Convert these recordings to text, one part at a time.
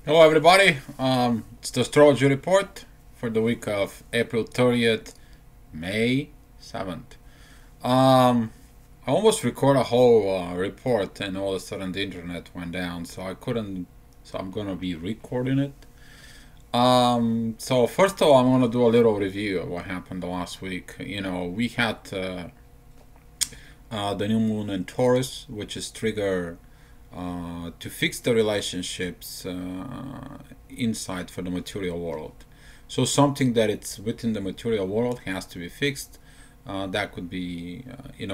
Hello, everybody. It's the Astrology report for the week of April 30th, May 7th. I almost recorded a whole report, and all of a sudden the internet went down, so I couldn't. So I'm gonna be recording it. So first of all, I'm gonna do a little review of what happened the last week. We had the new moon in Taurus, which is trigger to fix the relationships inside for the material world. So something that it's within the material world has to be fixed. That could be,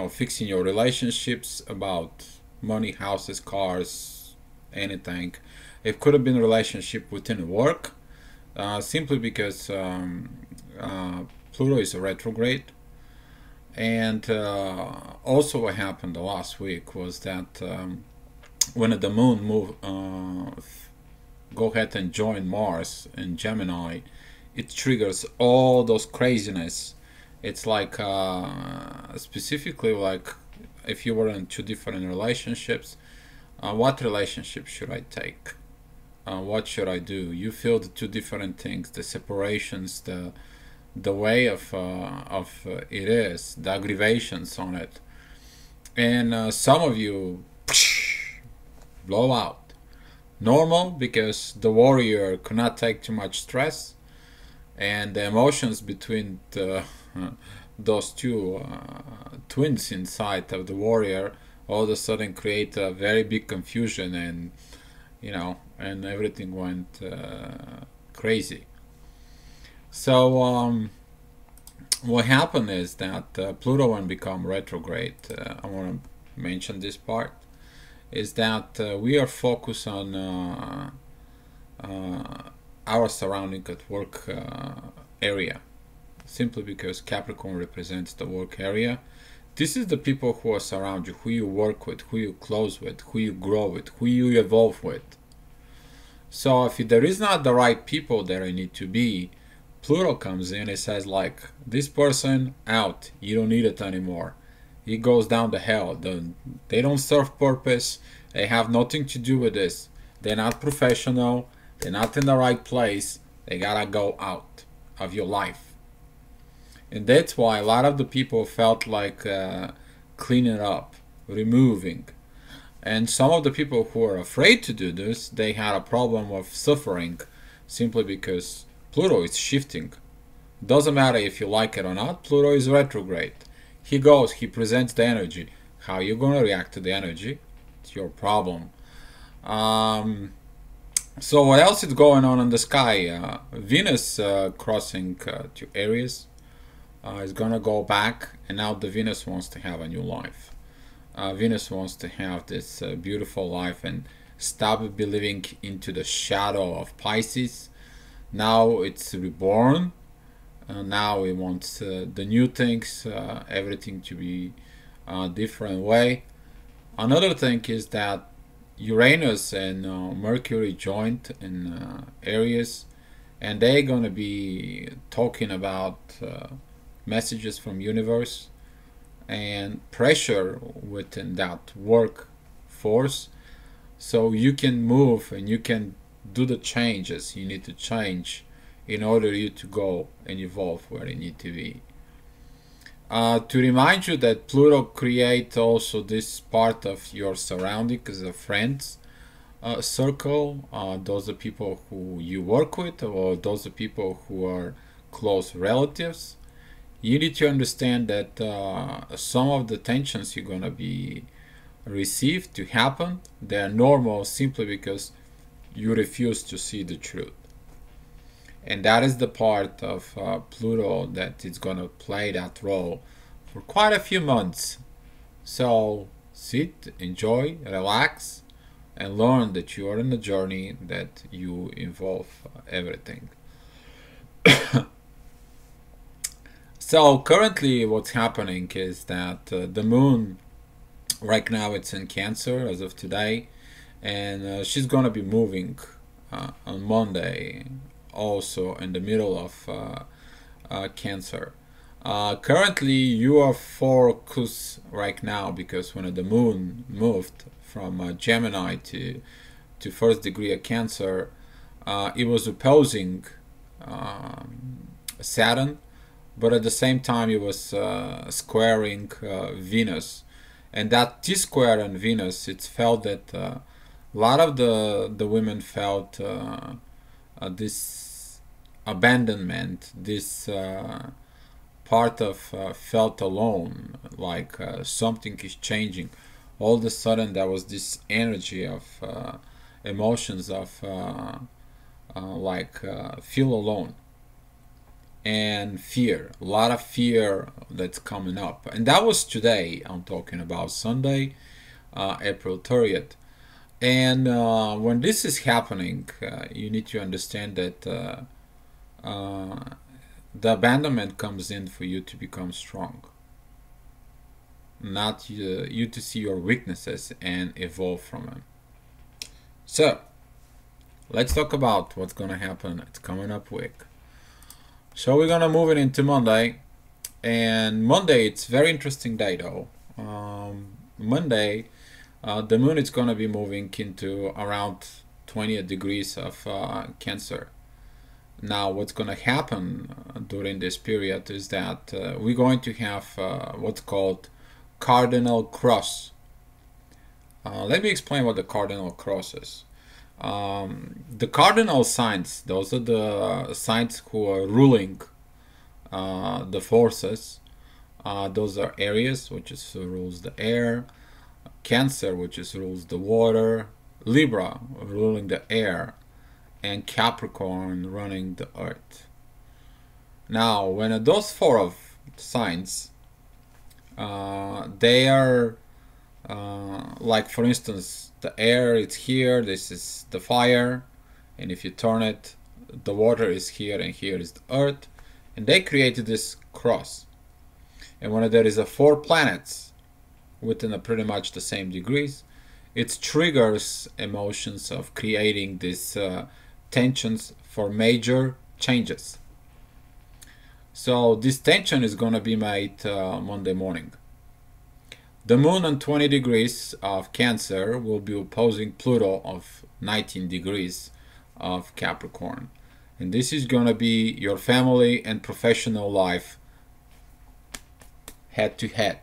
fixing your relationships about money, houses, cars, anything. It could have been a relationship within work, simply because Pluto is a retrograde. And also, what happened the last week was that when the moon go ahead and join Mars in Gemini, it triggers all those craziness. It's like specifically like if you were in two different relationships, what relationship should I take? What should I do? You feel the two different things, the separations, the way of it is, the aggravations on it, and some of you blow out. Normal, because the warrior could not take too much stress, and the emotions between those two twins inside of the warrior all of a sudden create a very big confusion, and everything went crazy. So what happened is that Pluto, when become retrograde, I want to mention this part, is that we are focused on our surrounding at work area, simply because Capricorn represents the work area. This is the people who are surround you, who you work with, who you close with, who you grow with, who you evolve with. So if there is not the right people there you need to be, Pluto comes in and says like, this person out, you don't need it anymore. He goes down the hell. They don't serve purpose. They have nothing to do with this. They're not professional. They're not in the right place. They gotta go out of your life. And that's why a lot of the people felt like cleaning up, removing. And some of the people who are afraid to do this, they had a problem of suffering simply because Pluto is shifting. Doesn't matter if you like it or not, Pluto is retrograde. He goes, he presents the energy. How you gonna react to the energy? It's your problem. So what else is going on in the sky? Venus crossing to Aries is gonna go back, and now the Venus wants to have a new life. Venus wants to have this beautiful life and stop believing into the shadow of Pisces. Now it's reborn. Now it wants the new things, everything to be a different way. Another thing is that Uranus and Mercury joined in Aries, and they're going to be talking about messages from universe and pressure within that workforce, so you can move and you can do the changes you need to change in order you to go and evolve where you need to be. To remind you that Pluto creates also this part of your surrounding as a friends circle. Those are people who you work with, or those are people who are close relatives. You need to understand that some of the tensions you're gonna be received to happen, they're normal simply because you refuse to see the truth. And that is the part of Pluto that is going to play that role for quite a few months. So sit, enjoy, relax, and learn that you are in a journey that you involve everything. So currently what's happening is that the moon right now it's in Cancer as of today, and she's going to be moving on Monday, also in the middle of Cancer. Currently, you are focused right now because when the moon moved from Gemini to first degree of Cancer, it was opposing Saturn, but at the same time it was squaring Venus. And that T-square on Venus, it's felt that a lot of the women felt this abandonment, this part of felt alone, like something is changing. All of a sudden there was this energy of emotions of feel alone and fear, a lot of fear that's coming up. And that was today. I'm talking about Sunday, April 30th. And when this is happening, you need to understand that the abandonment comes in for you to become strong, not you to see your weaknesses and evolve from them. So let's talk about what's gonna happen. It's coming up week. So we're gonna move it into Monday, and Monday it's very interesting day though. Monday, the moon is gonna be moving into around 20 degrees of Cancer. Now, what's gonna happen during this period is that we're going to have what's called Cardinal cross. Let me explain what the Cardinal cross is. The cardinal signs, those are the signs who are ruling the forces. Those are Aries, which is rules the air, Cancer, which is rules the water, Libra, ruling the air, and Capricorn running the earth. Now, when those four of signs, they are like, for instance, the air is here, this is the fire, and if you turn it, the water is here, and here is the earth, and they created this cross. And when there is a four planets within a pretty much the same degrees, it triggers emotions of creating these tensions for major changes. So this tension is going to be made Monday morning. The moon on 20 degrees of Cancer will be opposing Pluto of 19 degrees of Capricorn. And this is going to be your family and professional life head to head.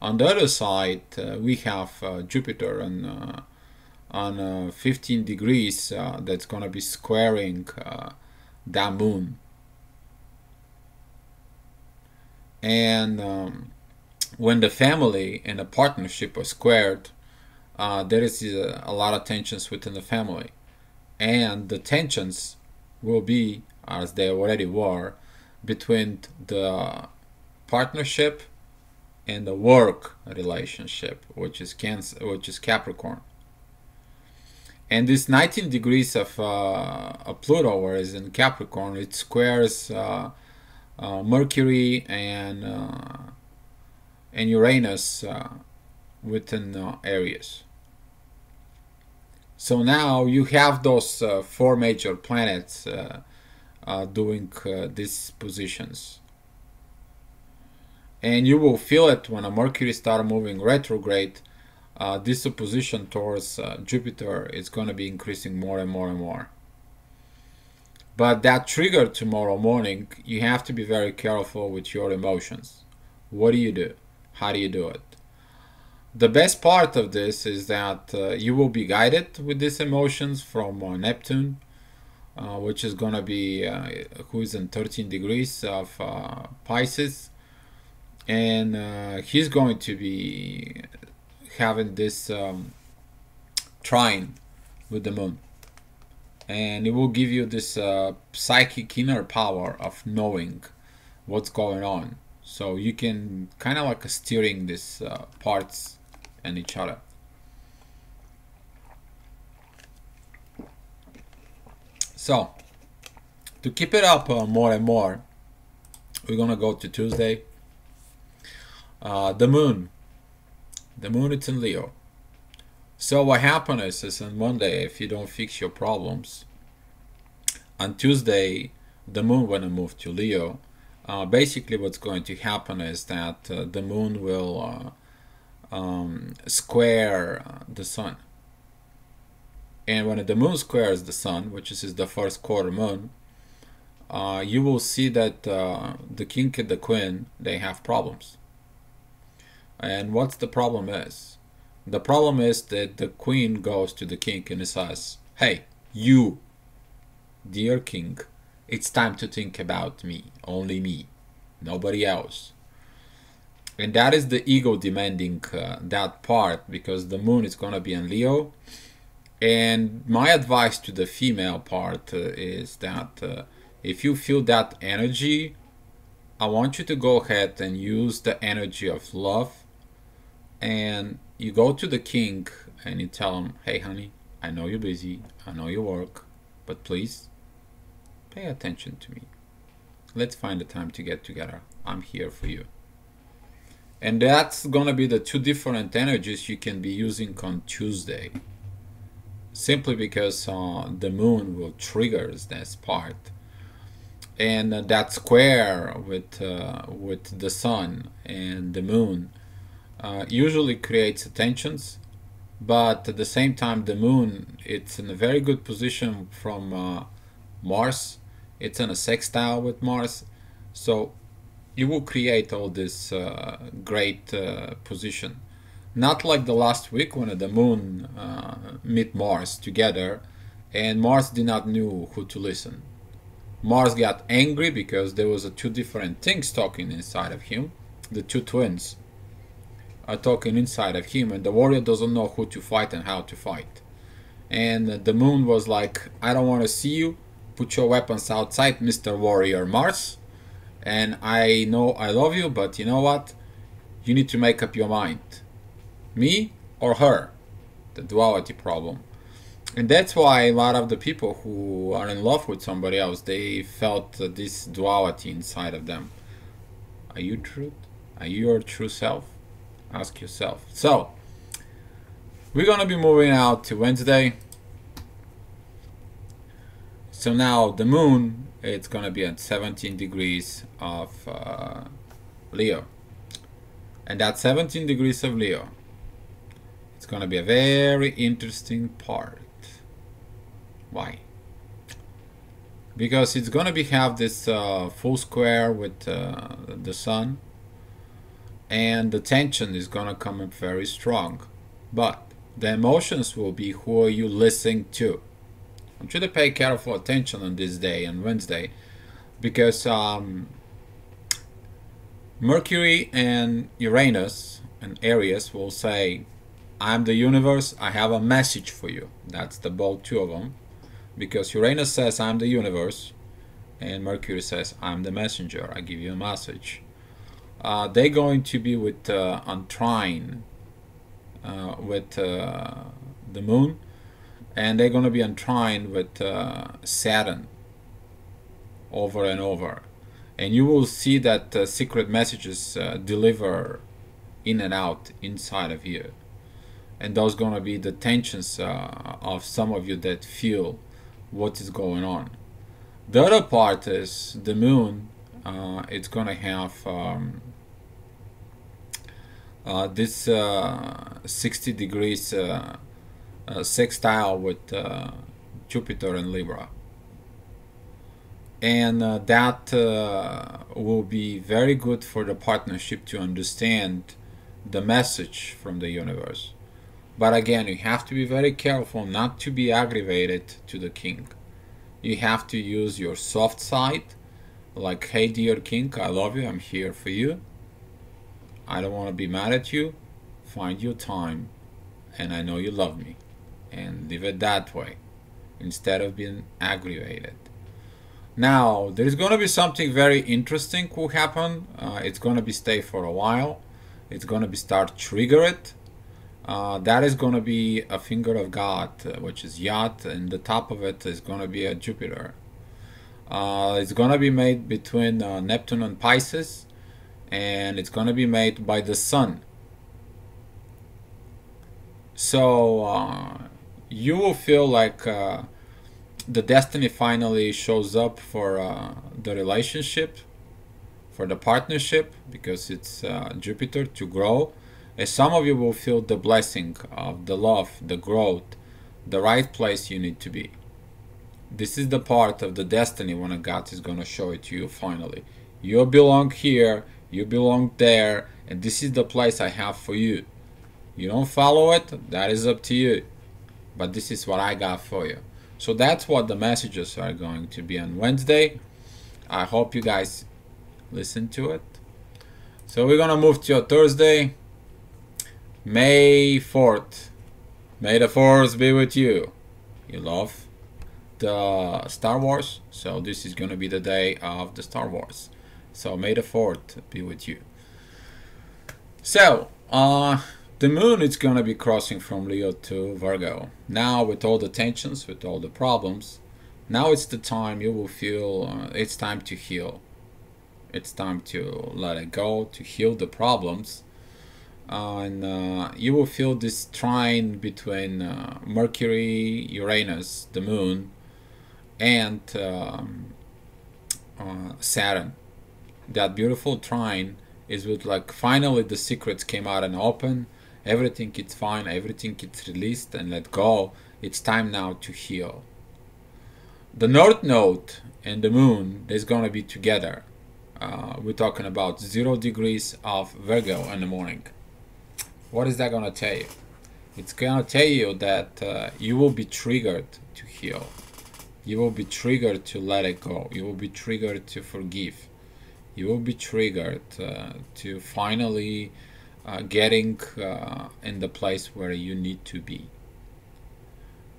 On the other side, we have Jupiter on 15 degrees that's going to be squaring that moon. And when the family and the partnership are squared, there is a lot of tensions within the family. And the tensions will be, as they already were, between the partnership and the work relationship, which is Capricorn. And this 19 degrees of Pluto, whereas in Capricorn, it squares Mercury and Uranus within Aries. So now you have those four major planets doing these positions. And you will feel it when a Mercury starts moving retrograde. This opposition towards Jupiter is going to be increasing more and more and more. But that trigger tomorrow morning, you have to be very careful with your emotions. What do you do? How do you do it? The best part of this is that you will be guided with these emotions from Neptune, which is going to be, who is in 13 degrees of Pisces. And he's going to be having this trine with the moon. And it will give you this psychic inner power of knowing what's going on. So you can kind of like steering these parts and each other. So to keep it up more and more, we're gonna go to Tuesday. The moon it's in Leo. So what happens is on Monday, if you don't fix your problems, on Tuesday the moon when it moves to Leo, basically what's going to happen is that the moon will square the sun. And when the moon squares the sun, which is the first quarter moon, you will see that the king and the queen, they have problems. And what's the problem is? The problem is that the queen goes to the king and says, hey, you, dear king, it's time to think about me, only me, nobody else. And that is the ego demanding that part, because the moon is going to be in Leo. And my advice to the female part is that if you feel that energy, I want you to go ahead and use the energy of love. And you go to the king and you tell him, hey honey, I know you're busy, I know you work, but please pay attention to me. Let's find the time to get together. I'm here for you. And that's gonna be the two different energies you can be using on Tuesday. Simply because the moon will trigger this part. And that square with the sun and the moon usually creates tensions, but at the same time the moon, it's in a very good position from Mars. It's in a sextile with Mars, so you will create all this great position. Not like the last week when the moon met Mars together and Mars did not know who to listen. Mars got angry because there was two different things talking inside of him. The two twins are talking inside of him, and the warrior doesn't know who to fight and how to fight. And the moon was like, I don't want to see you. Put your weapons outside, Mr. Warrior Mars. And I know I love you, but you know what? You need to make up your mind. Me or her? The duality problem. And that's why a lot of the people who are in love with somebody else, they felt this duality inside of them. Are you truth? Are you your true self? Ask yourself. So, we're going to be moving out to Wednesday. So now the moon, it's going to be at 17 degrees of Leo. And that 17 degrees of Leo, it's going to be a very interesting part. Why? Because it's going to be have this full square with the sun, and the tension is going to come up very strong. But the emotions will be who are you listening to. I want you to pay careful attention on this day, on Wednesday, because Mercury and Uranus and Aries will say, I'm the universe, I have a message for you. That's the both two of them. Because Uranus says, I'm the universe, and Mercury says, I'm the messenger, I give you a message. They're going to be with on trine with the moon, and they're going to be on trine with Saturn over and over. And you will see that secret messages deliver in and out inside of you. And those going to be the tensions of some of you that feel what is going on. The other part is the moon. It's going to have this 60 degrees sextile with Jupiter and Libra. And that will be very good for the partnership to understand the message from the universe. But again, you have to be very careful not to be aggravated to the king. You have to use your soft side, like, hey dear king, I love you, I'm here for you. I don't want to be mad at you. Find your time, and I know you love me. And leave it that way, instead of being aggravated. Now, there's going to be something very interesting will happen. It's going to be stay for a while. It's going to be start trigger it. That is going to be a finger of God, which is Yod, and the top of it is going to be a Jupiter. It's going to be made between Neptune and Pisces, and it's going to be made by the Sun. So you will feel like the destiny finally shows up for the relationship, for the partnership, because it's Jupiter to grow. And some of you will feel the blessing of the love, the growth, the right place you need to be. This is the part of the destiny when God is going to show it to you finally. You belong here, you belong there, and this is the place I have for you. You don't follow it, that is up to you. But this is what I got for you. So that's what the messages are going to be on Wednesday. I hope you guys listen to it. So we're going to move to a Thursday, May 4th. May the Force be with you. You love the Star Wars, so this is going to be the day of the Star Wars. So May the 4th be with you. So the moon is going to be crossing from Leo to Virgo. Now with all the tensions, with all the problems, now it's the time you will feel it's time to heal. It's time to let it go, to heal the problems. And you will feel this trine between Mercury, Uranus, the moon, and Saturn. That beautiful trine is with, like, finally the secrets came out and open. Everything is fine, everything is released and let go. It's time now to heal. The North Node and the moon is going to be together. We're talking about 0 degrees of Virgo in the morning. What is that going to tell you? It's going to tell you that you will be triggered to heal. You will be triggered to let it go. You will be triggered to forgive. You will be triggered to finally getting in the place where you need to be.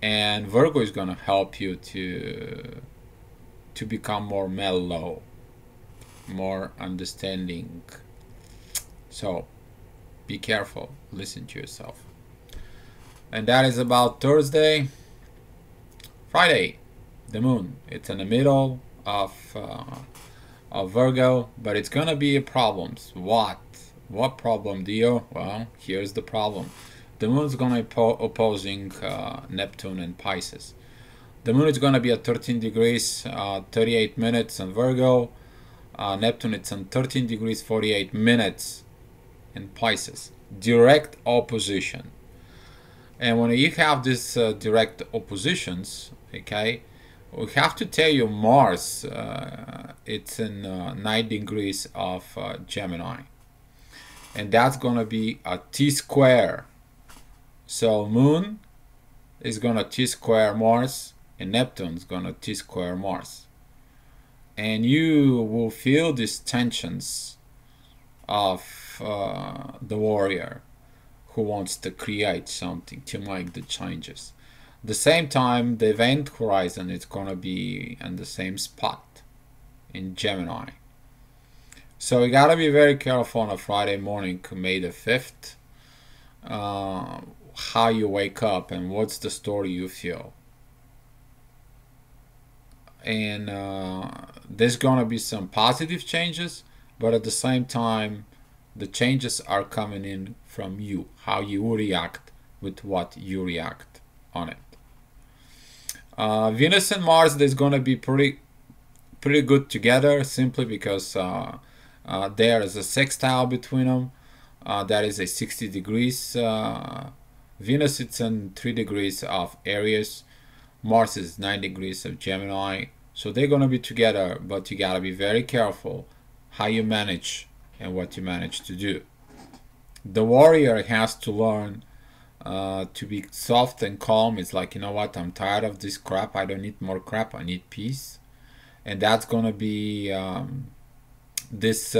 And Virgo is going to help you to become more mellow, more understanding. So be careful, listen to yourself. And that is about Thursday. Friday, the moon, it's in the middle of Virgo, but it's gonna be problems. What problem, Dio? Well, here's the problem. The moon is gonna be opposing Neptune and Pisces. The moon is gonna be at 13 degrees 38 minutes in Virgo. Neptune, it's on 13 degrees 48 minutes in Pisces. Direct opposition. And when you have these direct oppositions, okay, we have to tell you Mars, it's in 9 degrees of Gemini. And that's going to be a T-square. So Moon is going to T-square Mars, and Neptune is going to T-square Mars. And you will feel these tensions of the warrior who wants to create something, to make the changes. The same time, the event horizon is going to be in the same spot in Gemini. So you got to be very careful on a Friday morning, May the 5th, how you wake up and what's the story you feel. And there's going to be some positive changes, but at the same time, the changes are coming in from you, how you react with what you react on it. Venus and Mars, there's going to be pretty good together, simply because there is a sextile between them. That is a 60 degrees. Venus, it's in 3 degrees of Aries. Mars is 9 degrees of Gemini. So they're going to be together, but you got to be very careful how you manage and what you manage to do. The warrior has to learn to be soft and calm. It's like, you know what, I'm tired of this crap. I don't need more crap. I need peace. And that's going to be this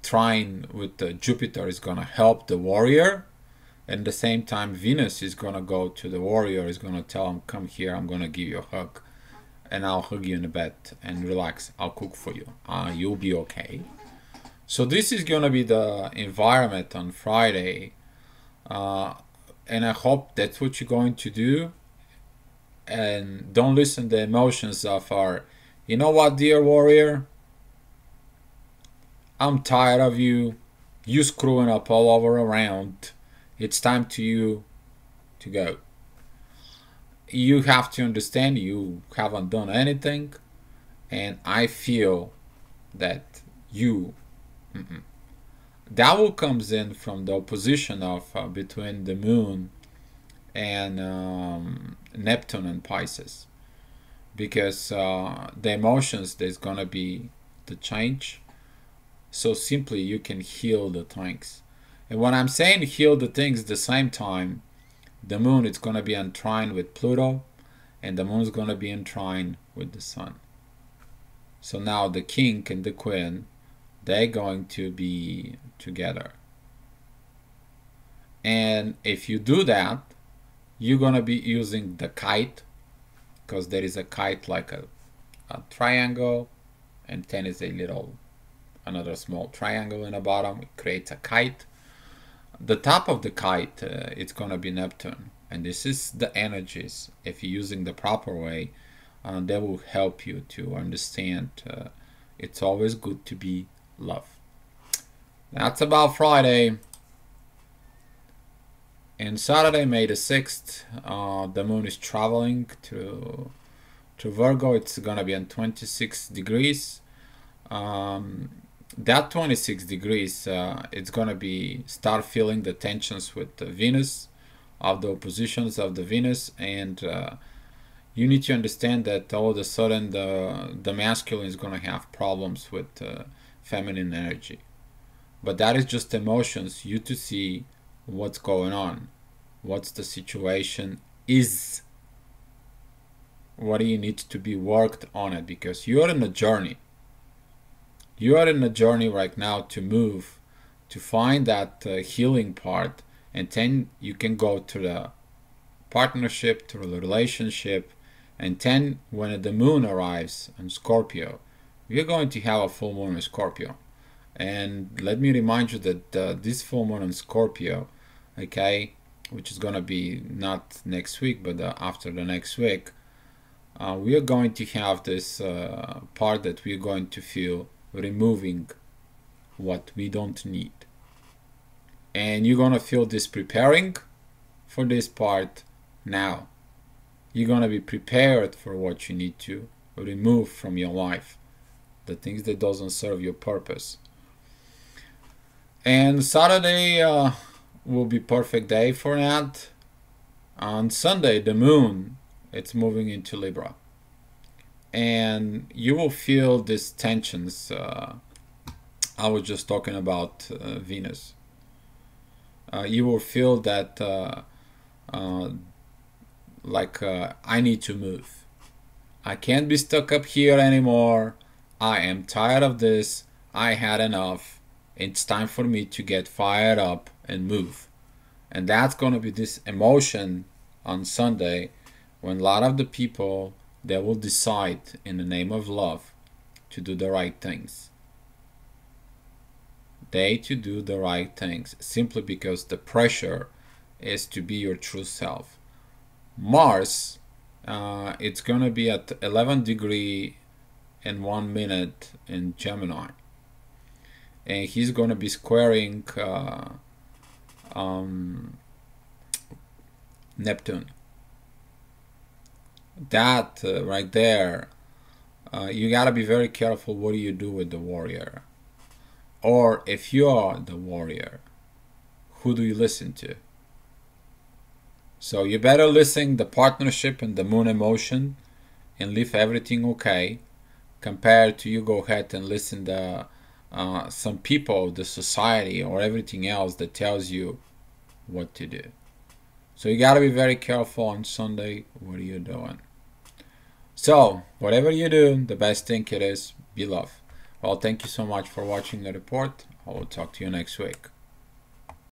trine with Jupiter is going to help the warrior. And at the same time, Venus is going to go to the warrior, is going to tell him, come here, I'm going to give you a hug. And I'll hug you in the bed and relax. I'll cook for you. You'll be okay. So this is going to be the environment on Friday. And I hope that's what you're going to do. And don't listen to the emotions of our, you know what, dear warrior? I'm tired of you. You screwing up all over around. It's time to you to go. You have to understand you haven't done anything. And I feel that you... That will comes in from the opposition of between the moon and Neptune and Pisces, because the emotions, there's gonna be the change. So simply you can heal the things. And when I'm saying heal the things, at the same time, the moon is gonna be in trine with Pluto, and the moon is gonna be in trine with the sun. So now the king and the queen, they're going to be together. And if you do that, you're gonna be using the kite, because there is a kite like a triangle, and then is a little another small triangle in the bottom. It creates a kite. The top of the kite, it's gonna be Neptune, and this is the energies. If you're using the proper way, that will help you to understand. It's always good to be love. That's about Friday. And Saturday, May the 6th, the moon is traveling to Virgo. It's gonna be on 26 degrees. That 26 degrees, it's gonna be start feeling the tensions with Venus, of the oppositions of the Venus, and you need to understand that all of a sudden the masculine is gonna have problems with feminine energy. But that is just emotions. You to see what's going on, what's the situation is, what do you need to be worked on it, because you're in a journey. You are in a journey right now to move, to find that healing part, and then you can go to the partnership, to the relationship, and then when the moon arrives in Scorpio, we're going to have a full moon in Scorpio. And let me remind you that this full moon in Scorpio, okay, which is going to be not next week, but after the next week, we are going to have this part that we're going to feel removing what we don't need. And you're going to feel this preparing for this part now. You're going to be prepared for what you need to remove from your life, the things that doesn't serve your purpose. And Saturday will be perfect day for that. On Sunday, the moon, it's moving into Libra. And you will feel these tensions. I was just talking about Venus. You will feel that I need to move. I can't be stuck up here anymore. I am tired of this. I had enough. It's time for me to get fired up and move. And that's going to be this emotion on Sunday, when a lot of the people, they will decide in the name of love to do the right things. They to do the right things simply because the pressure is to be your true self. Mars, it's going to be at 11 degree and 1 minute in Gemini. And he's going to be squaring Neptune. That right there, you got to be very careful what do you do with the warrior. Or if you are the warrior, who do you listen to? So you better listen the partnership and the moon emotion and leave everything okay, compared to you go ahead and listen the some people, the society or everything else that tells you what to do. So you got to be very careful on Sunday. What are you doing? So whatever you do, the best thing it is be love. Well, thank you so much for watching the report. I will talk to you next week.